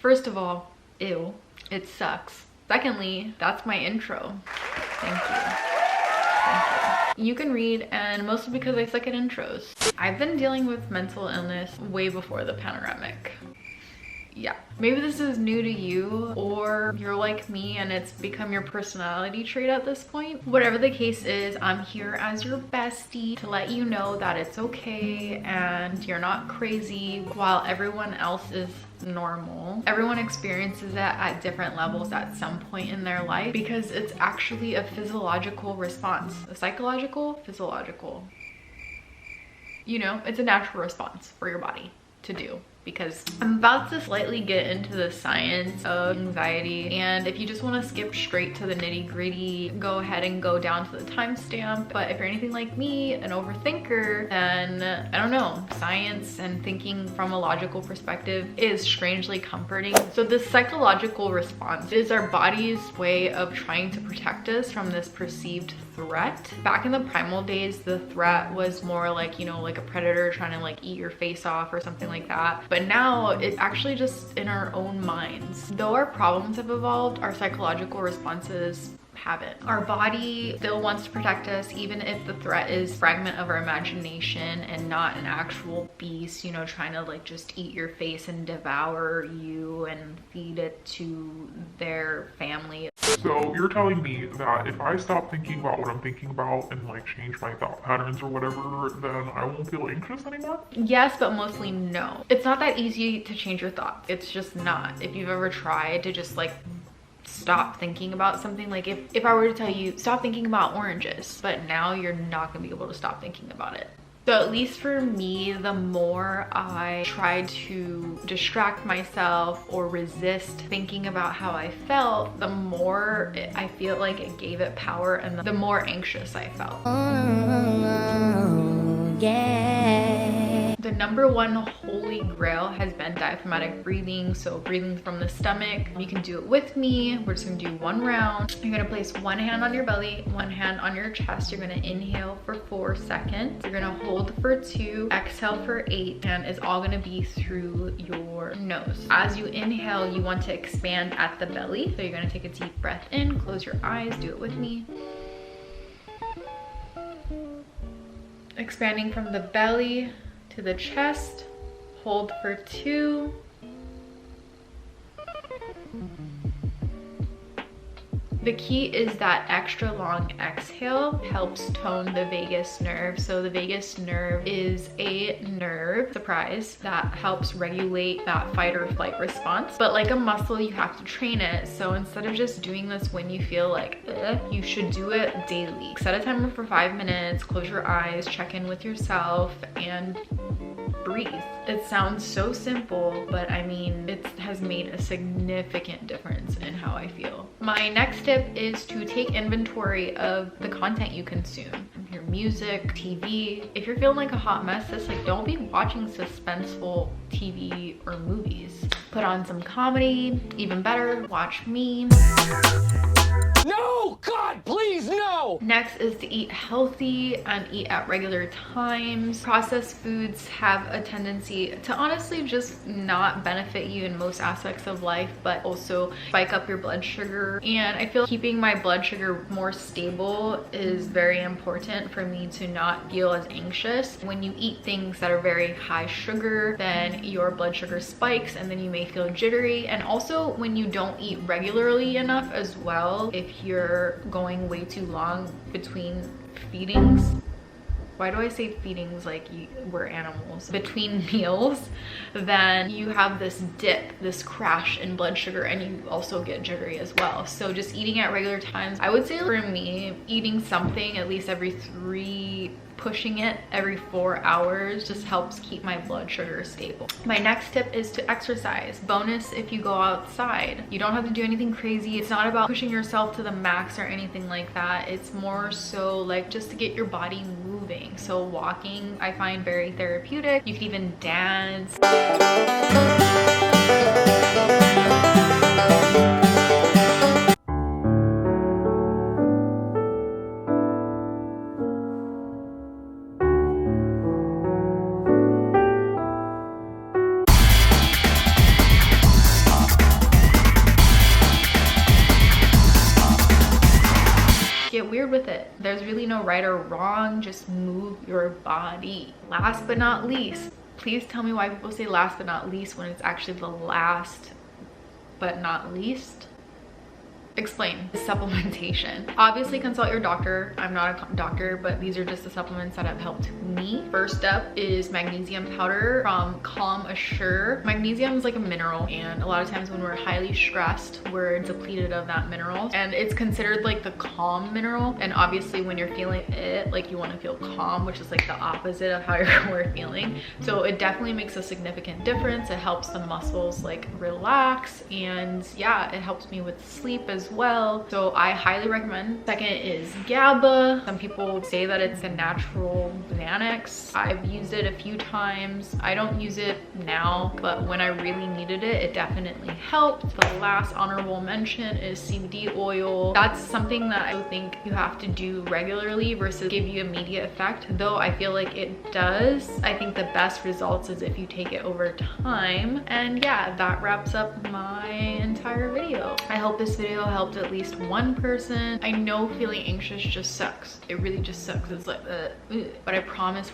First of all, ew, it sucks. Secondly, that's my intro. Thank you. Thank you. You can read, and mostly because I suck at intros. I've been dealing with mental illness way before the panoramic. Yeah, maybe this is new to you, or you're like me and it's become your personality trait at this point. Whatever the case is, I'm here as your bestie to let you know that it's okay and you're not crazy while everyone else is normal. Everyone experiences it at different levels at some point in their life because it's actually a physiological response. A psychological, physiological. You know, it's a natural response for your body to do. Because I'm about to slightly get into the science of anxiety, and if you just want to skip straight to the nitty-gritty, go ahead and go down to the timestamp. But if you're anything like me, an overthinker, then I don't know, science and thinking from a logical perspective is strangely comforting. So this psychological response is our body's way of trying to protect us from this perceived threat. Back in the primal days, the threat was more like, you know, like a predator trying to like eat your face off or something like that. But now it's actually just in our own minds. Though our problems have evolved, our psychological responses haven't. Our body still wants to protect us even if the threat is a fragment of our imagination and not an actual beast, you know, trying to like just eat your face and devour you and feed it to their family. So you're telling me that if I stop thinking about what I'm thinking about and like change my thought patterns or whatever, then I won't feel anxious anymore? Yes, but mostly no. It's not that easy to change your thoughts. It's just not. If you've ever tried to just like stop thinking about something, like if I were to tell you stop thinking about oranges, but now you're not gonna be able to stop thinking about it. So at least for me, the more I tried to distract myself or resist thinking about how I felt, the more I feel like it gave it power and the more anxious I felt. Oh, yeah. The number one holy grail has been diaphragmatic breathing. So breathing from the stomach. You can do it with me. We're just gonna do one round. You're gonna place one hand on your belly, one hand on your chest. You're gonna inhale for 4 seconds. You're gonna hold for 2, exhale for 8, and it's all gonna be through your nose. As you inhale, you want to expand at the belly. So you're gonna take a deep breath in, close your eyes, do it with me. Expanding from the belly to the chest, hold for 2. The key is that extra long exhale helps tone the vagus nerve. So the vagus nerve is a nerve, surprise, that helps regulate that fight or flight response. But like a muscle, you have to train it. So instead of just doing this when you feel like, you should do it daily. Set a timer for 5 minutes, close your eyes, check in with yourself, and breathe. It sounds so simple, but I mean, it has made a significant difference in how I feel. My next tip is to take inventory of the content you consume. Your music, TV. If you're feeling like a hot mess, just like don't be watching suspenseful TV or movies. Put on some comedy, even better, watch me. No! God, please, no! Next is to eat healthy and eat at regular times. Processed foods have a tendency to honestly just not benefit you in most aspects of life, but also spike up your blood sugar. And I feel keeping my blood sugar more stable is very important for me to not feel as anxious. When you eat things that are very high sugar, then your blood sugar spikes and then you may feel jittery. And also when you don't eat regularly enough as well, if you're going way too long between feedings, why do I say feedings like we're animals? Between meals, then you have this dip, this crash in blood sugar, and you also get jittery as well. So just eating at regular times, I would say for me, eating something at least every 3, pushing it every 4 hours just helps keep my blood sugar stable. My next tip is to exercise. Bonus if you go outside. You don't have to do anything crazy. It's not about pushing yourself to the max or anything like that. It's more so like just to get your body moving. So walking I find very therapeutic. You can even dance. with it. There's really no right or wrong, just move your body. Last but not least, please tell me why people say last but not least when it's actually the last but not least. Explain. Supplementation. Obviously consult your doctor. I'm not a doctor, but these are just the supplements that have helped me. First step is magnesium powder from Calm Assure. Magnesium is like a mineral, and a lot of times when we're highly stressed, we're depleted of that mineral, and it's considered like the calm mineral. And obviously when you're feeling it, like you want to feel calm, which is like the opposite of how you're feeling. So it definitely makes a significant difference. It helps the muscles like relax, and yeah, it helps me with sleep as well. So I highly recommend. Second is GABA. Some people say that it's a natural Xanax. I've used it a few times. I don't use it now, but when I really needed it, it definitely helped. The last honorable mention is CBD oil. That's something that I think you have to do regularly versus give you immediate effect, though I feel like it does. I think the best results is if you take it over time. And yeah, that wraps up my entire video. I hope this video helped at least one person. I know feeling anxious just sucks. It really just sucks. It's like but I promise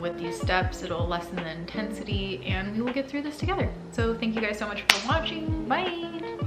with these steps it'll lessen the intensity and we will get through this together. So thank you guys so much for watching. Bye.